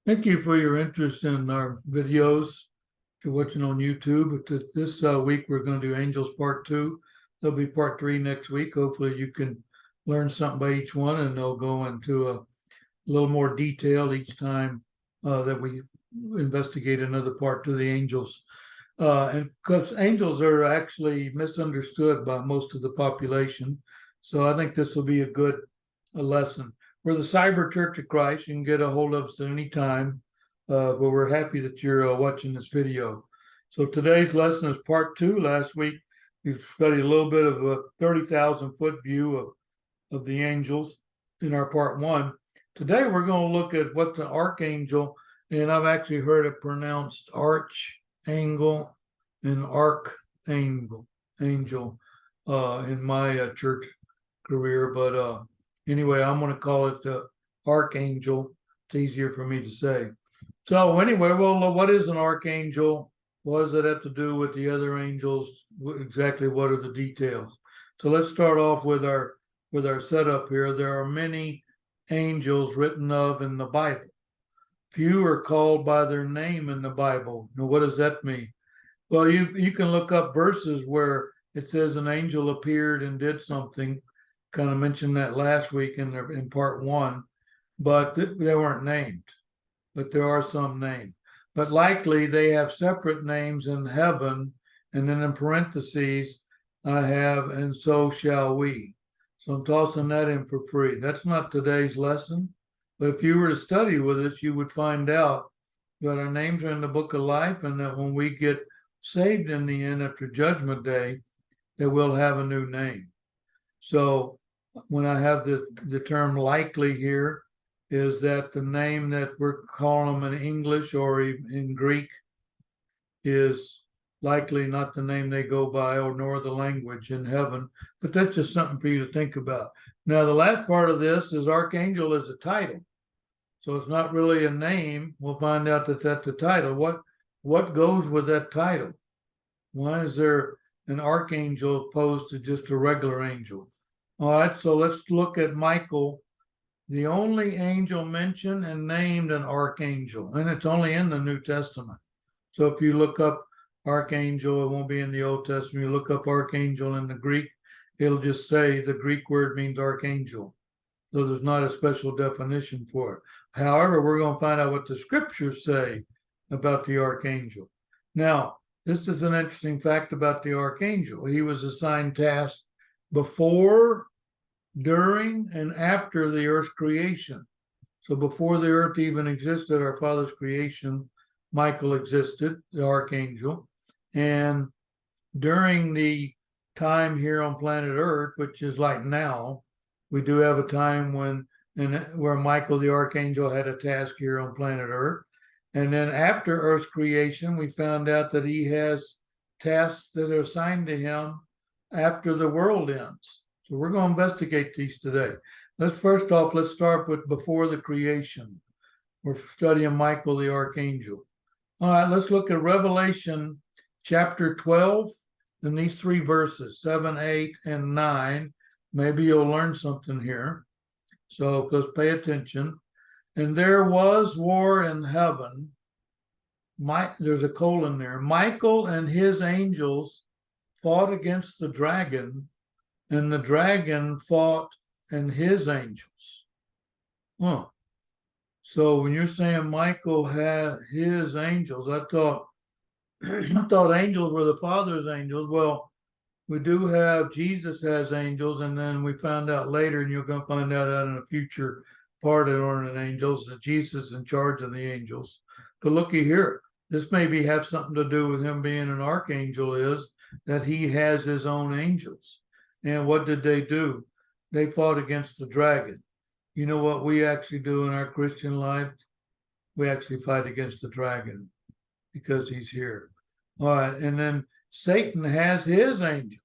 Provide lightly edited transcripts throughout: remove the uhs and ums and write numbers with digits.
Thank you for your interest in our videos. If you're watching on YouTube, this week we're going to do Angels Part 2. There'll be Part 3 next week. Hopefully you can learn something by each one, and they'll go into a little more detail each time that we investigate another part to the angels. And because angels are actually misunderstood by most of the population. So I think this will be a good lesson. We're the Cyber Church of Christ. You can get a hold of us at any time, but we're happy that you're watching this video. So today's lesson is part 2. Last week, we studied a little bit of a 30,000 foot view of the angels in our part 1. Today, we're going to look at what's an archangel, and I've actually heard it pronounced Archangel and Archangel in my church career, but anyway, I'm going to call it the Archangel. It's easier for me to say. So anyway, well, what is an archangel? What does it have to do with the other angels? Exactly what are the details? So let's start off with our setup here. There are many angels written of in the Bible. Few are called by their name in the Bible. Now, what does that mean? Well, you can look up verses where it says an angel appeared and did something. Kind of mentioned that last week in part 1, but they weren't named. But there are some named. But likely they have separate names in heaven, and then in parentheses, I have, and so shall we. So I'm tossing that in for free. That's not today's lesson, but if you were to study with us, you would find out that our names are in the book of life, and that when we get saved in the end after Judgment Day, that we'll have a new name. So when I have the term likely here, is that the name that we're calling them in English or in Greek is likely not the name they go by, or nor the language in heaven. But that's just something for you to think about. Now, the last part of this is Archangel is a title. So it's not really a name. We'll find out that that's a title. What goes with that title? Why is there an archangel opposed to just a regular angel? All right, so let's look at Michael, the only angel mentioned and named an archangel, and it's only in the New Testament. So if you look up archangel, it won't be in the Old Testament. You look up archangel in the Greek, it'll just say the Greek word means archangel. So there's not a special definition for it. However, we're going to find out what the scriptures say about the archangel. Now, this is an interesting fact about the archangel. He was assigned tasks before, during, and after the earth's creation. So before the earth even existed, our Father's creation, Michael existed, the archangel. And during the time here on planet Earth, which is like now, we do have a time where Michael the archangel had a task here on planet Earth. And then after Earth's creation, we found out that he has tasks that are assigned to him after the world ends. So we're going to investigate these today. Let's start with before the creation. We're studying Michael the archangel. All right, let's look at Revelation chapter 12 and these 3 verses, 7, 8, and 9. Maybe you'll learn something here. So just pay attention. And there was war in heaven. There's a colon there. Michael and his angels fought against the dragon, and the dragon fought and his angels. Huh. So when you're saying Michael had his angels, I thought angels were the Father's angels. Well, we do have Jesus has angels, and then we found out later, and you're going to find out in a future part of Ordinary Angels, that Jesus is in charge of the angels. But looky here, this maybe have something to do with him being an archangel, is that he has his own angels. And what did they do? They fought against the dragon. You know what we actually do in our Christian life? We actually fight against the dragon because he's here. All right, and then Satan has his angels.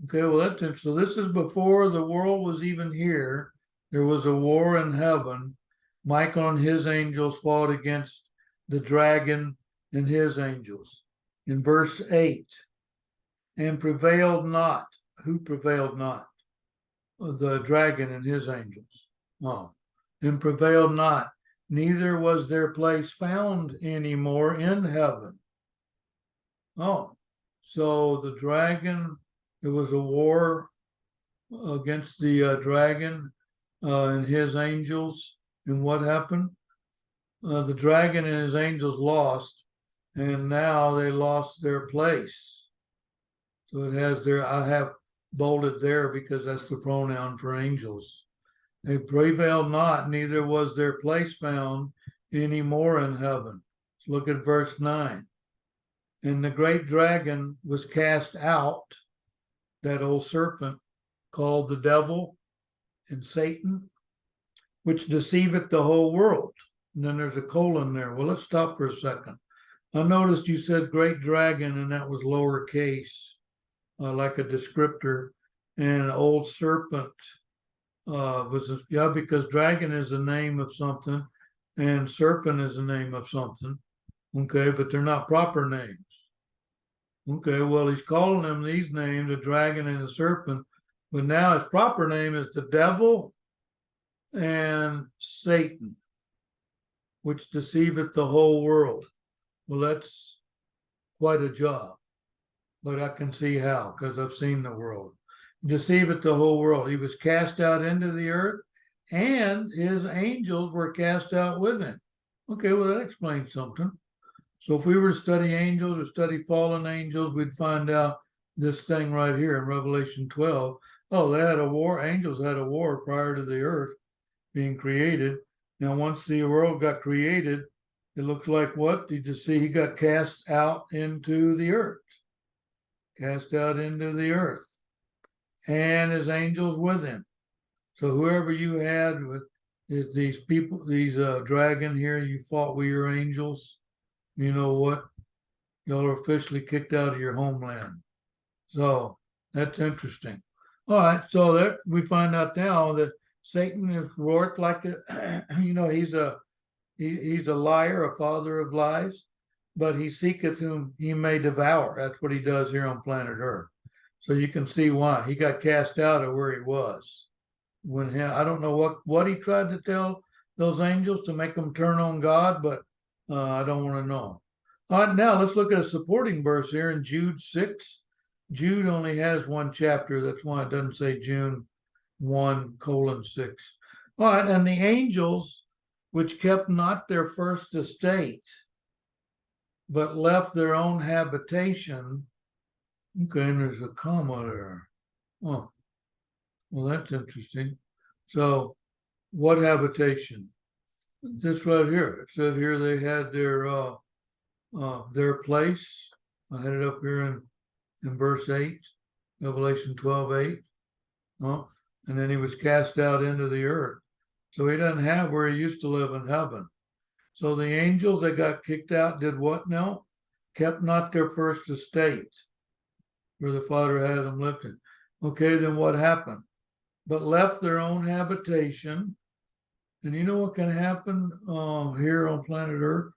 Okay, well, that's it. So this is before the world was even here. There was a war in heaven. Michael and his angels fought against the dragon and his angels. In verse 8, and prevailed not. Who prevailed not? The dragon and his angels. Oh, and prevailed not. neither was their place found anymore in heaven. Oh, so the dragon, it was a war against the dragon and his angels. And what happened? The dragon and his angels lost, and now they lost their place. So it has there, I have bolded there because that's the pronoun for angels. They prevailed not, neither was their place found any more in heaven. Let's look at verse 9. And the great dragon was cast out, that old serpent called the devil and Satan, which deceiveth the whole world. And then there's a colon there. Well, let's stop for a second. I noticed you said great dragon, and that was lowercase, like a descriptor, and old serpent because dragon is the name of something, and serpent is the name of something. Okay, but they're not proper names. Okay, well, he's calling them these names, a dragon and a serpent, but now his proper name is the devil and Satan, which deceiveth the whole world. Well, that's quite a job, but I can see how, because I've seen the world. Deceiveth the whole world. He was cast out into the earth, and his angels were cast out with him. Okay, well, that explains something. So if we were to study angels or study fallen angels, we'd find out this thing right here in Revelation 12. Oh, they had a war. Angels had a war prior to the earth being created. Now, once the world got created, it looks like what? Did you see? He got cast out into the earth. Cast out into the earth. And his angels with him. So whoever you had with these people, these dragon here, you fought with your angels, you know what? Y'all are officially kicked out of your homeland. So that's interesting. All right, so that we find out now that Satan is worked like a, he's a liar, a father of lies, but he seeketh whom he may devour. That's what he does here on planet Earth. So you can see why he got cast out of where he was. I don't know what he tried to tell those angels to make them turn on God, but I don't want to know. All right, now let's look at a supporting verse here in Jude 6. Jude only has one chapter. That's why it doesn't say Jude 1:6. All right, and the angels which kept not their first estate, but left their own habitation. Okay, and there's a comma there. Oh, well, that's interesting. So, what habitation? This right here. It said here they had their place. I had it up here in verse 8, Revelation 12:8. Oh, and then he was cast out into the earth. So he doesn't have where he used to live in heaven. So the angels that got kicked out did what now? Kept not their first estate, where the Father had them lifted. Okay, then what happened? But left their own habitation. And you know what can happen here on planet Earth?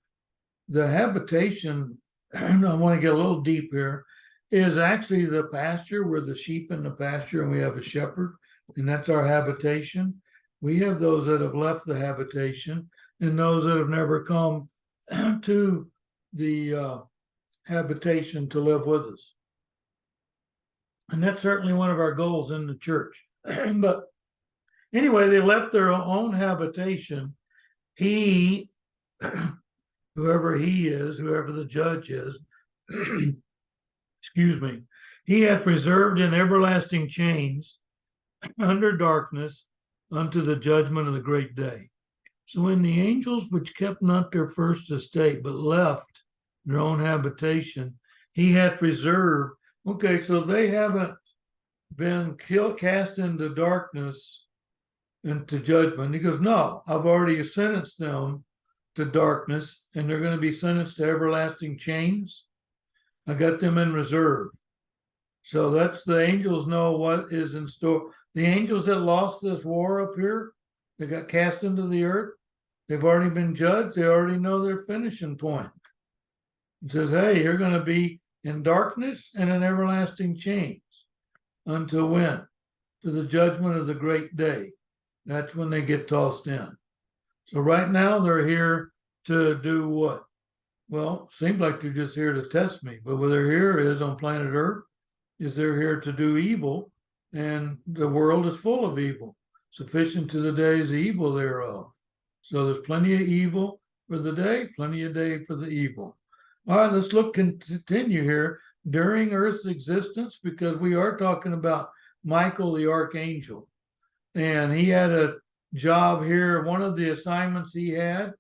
The habitation, I want to get a little deep here, is actually the pasture. We're the sheep in the pasture, and we have a shepherd, and that's our habitation. We have those that have left the habitation, and those that have never come to the habitation to live with us. And that's certainly one of our goals in the church. But anyway, they left their own habitation. He, whoever he is, whoever the judge is, excuse me, he hath preserved in everlasting chains under darkness unto the judgment of the great day. So when the angels which kept not their first estate, but left their own habitation, he hath reserved. Okay, so they haven't been cast into darkness and to judgment. He goes, no, I've already sentenced them to darkness, and they're going to be sentenced to everlasting chains. I got them in reserve. So that's the angels know what is in store. The angels that lost this war up here, they got cast into the earth. They've already been judged. They already know their finishing point. It says, hey, you're going to be in darkness and in everlasting chains. Until when? To the judgment of the great day. That's when they get tossed in. So right now they're here to do what? Well, seems like they're just here to test me. But what they're here is on planet Earth is they're here to do evil, and the world is full of evil. Sufficient to the day is the evil thereof. So there's plenty of evil for the day, plenty of day for the evil. All right, let's continue here during Earth's existence, because we are talking about Michael the Archangel. And he had a job here. One of the assignments he had,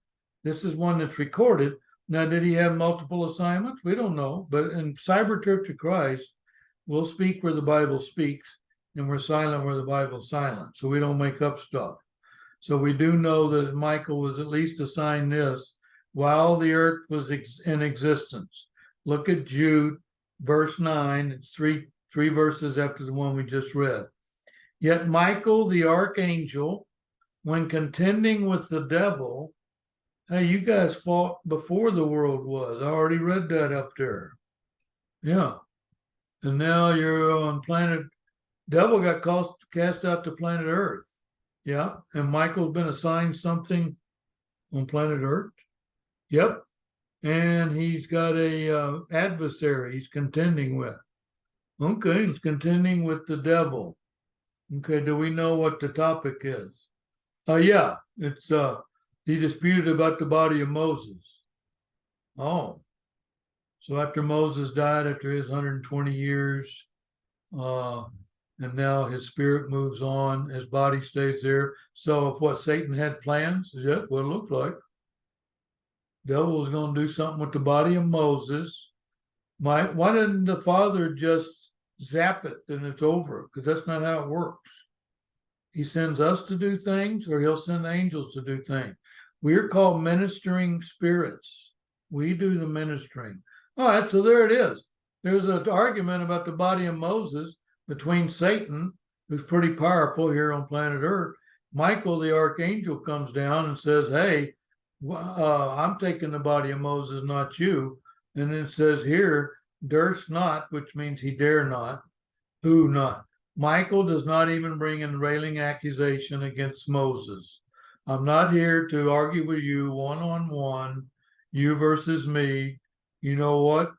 this is one that's recorded. Now, did he have multiple assignments? We don't know. But in Cyber Church of Christ, we'll speak where the Bible speaks, and we're silent where the Bible's silent. So we don't make up stuff. So we do know that Michael was at least assigned this while the earth was in existence. Look at Jude, verse 9. It's three verses after the one we just read. Yet Michael the archangel, when contending with the devil, hey, you guys fought before the world was. I already read that up there. Yeah. And now you're on planet, devil got cast out to planet Earth. Yeah. And Michael's been assigned something on planet Earth. Yep. And he's got a adversary he's contending with. Okay. He's contending with the devil. Okay. Do we know what the topic is? Yeah. It's he disputed about the body of Moses. Oh. So after Moses died, after his 120 years, and now his spirit moves on, his body stays there. So if what Satan had plans, yeah, what it looked like. Devil was going to do something with the body of Moses. Why didn't the Father just zap it and it's over? Because that's not how it works. He sends us to do things, or he'll send angels to do things. We're called ministering spirits. We do the ministering. All right, so there it is. There's an argument about the body of Moses between Satan, who's pretty powerful here on planet Earth. Michael, the archangel, comes down and says, hey, I'm taking the body of Moses, not you. And it says here, durst not, which means he dare not. Who not? Michael does not even bring in railing accusation against Moses. I'm not here to argue with you one-on-one, you versus me. You know what?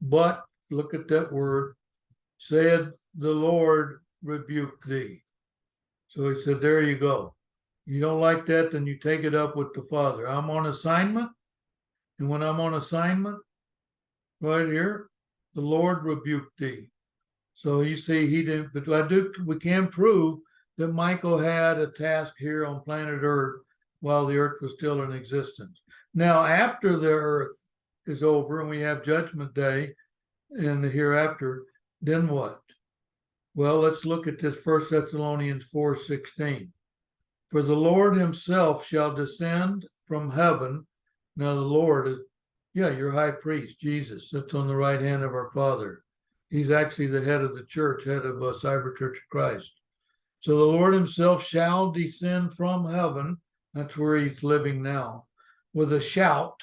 But look at that word. Said the Lord rebuke thee. So he said, there you go. You don't like that, then you take it up with the Father. I'm on assignment. And when I'm on assignment, right here, the Lord rebuked thee. So you see, he didn't, but we can prove that Michael had a task here on planet Earth while the earth was still in existence. Now, after the earth is over and we have Judgment Day and the hereafter, then what? Well, let's look at this 1 Thessalonians 4:16. For the Lord himself shall descend from heaven. Now the Lord is, your high priest, Jesus, sits on the right hand of our Father. He's actually the head of the church, head of Cyber Church of Christ. So the Lord himself shall descend from heaven. That's where he's living now, with a shout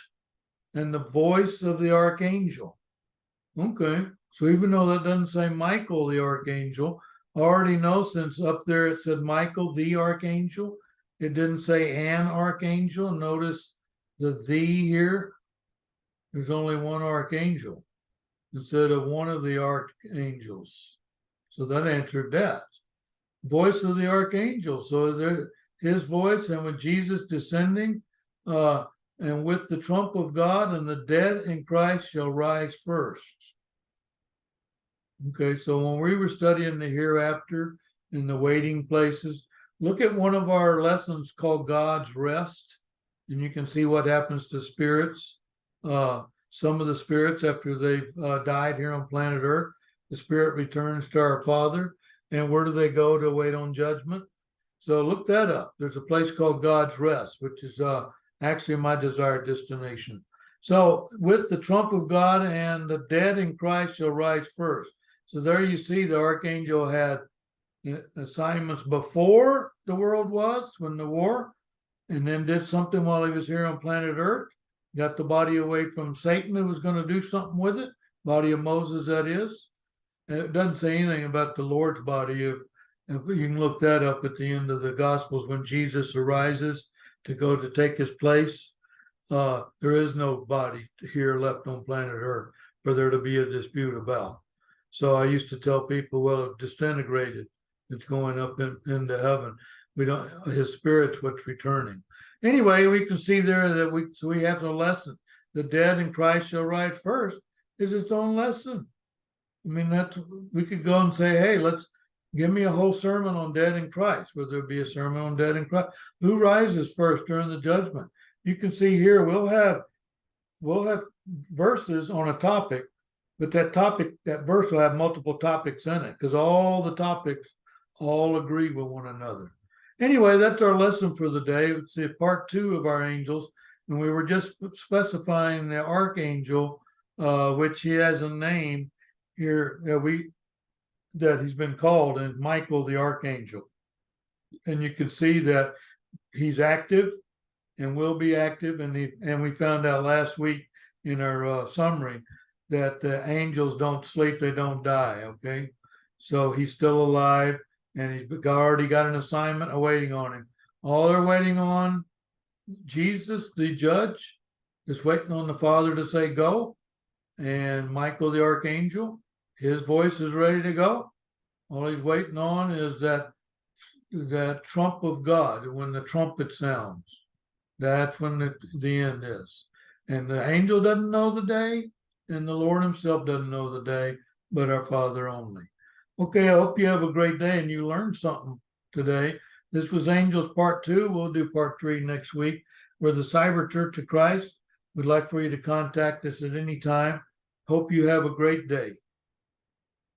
and the voice of the archangel. Okay. So even though that doesn't say Michael the archangel, I already know, since up there it said Michael the archangel, it didn't say an archangel. Notice the here. There's only one archangel instead of one of the archangels. So that answered that. Voice of the archangel. So there, his voice, and with Jesus descending, and with the trump of God, and the dead in Christ shall rise first. Okay, so when we were studying the hereafter in the waiting places, look at one of our lessons called God's Rest, and you can see what happens to spirits. Some of the spirits, after they've died here on planet Earth, the spirit returns to our Father. And where do they go to wait on judgment? So look that up. There's a place called God's Rest, which is actually my desired destination. So with the trump of God, and the dead in Christ shall rise first. So there you see the archangel had assignments before the world was, when the war, and then did something while he was here on planet Earth, got the body away from Satan, who was going to do something with it, body of Moses, that is. And it doesn't say anything about the Lord's body. If you can look that up at the end of the Gospels when Jesus arises. to go to take his place. There is no body here left on planet Earth for there to be a dispute about. So I used to tell people, well, it disintegrated. It's going up into heaven. We don't. His spirit's what's returning. Anyway, we can see there that we have a lesson. The dead in Christ shall rise first is its own lesson. I mean, we could go and say, hey, let's give me a whole sermon on dead in Christ. Would there be a sermon on dead in Christ? Who rises first during the judgment? You can see here we'll have verses on a topic, but that verse will have multiple topics in it because all the topics all agree with one another. Anyway, that's our lesson for the day. It's the part 2 of our angels, and we were just specifying the Archangel, which he has a name here that he's been called, and Michael the Archangel. And you can see that he's active and will be active, and we found out last week in our summary that the angels don't sleep, they don't die, okay? So he's still alive, and he's already got an assignment awaiting on him. All they're waiting on, Jesus, the judge, is waiting on the Father to say go, and Michael the Archangel, his voice is ready to go. All he's waiting on is that trump of God, when the trumpet sounds. That's when the end is. And the angel doesn't know the day, and the Lord himself doesn't know the day, but our Father only. Okay, I hope you have a great day and you learned something today. This was Angels Part 2. We'll do Part 3 next week. We're the Cyber Church of Christ. We'd like for you to contact us at any time. Hope you have a great day.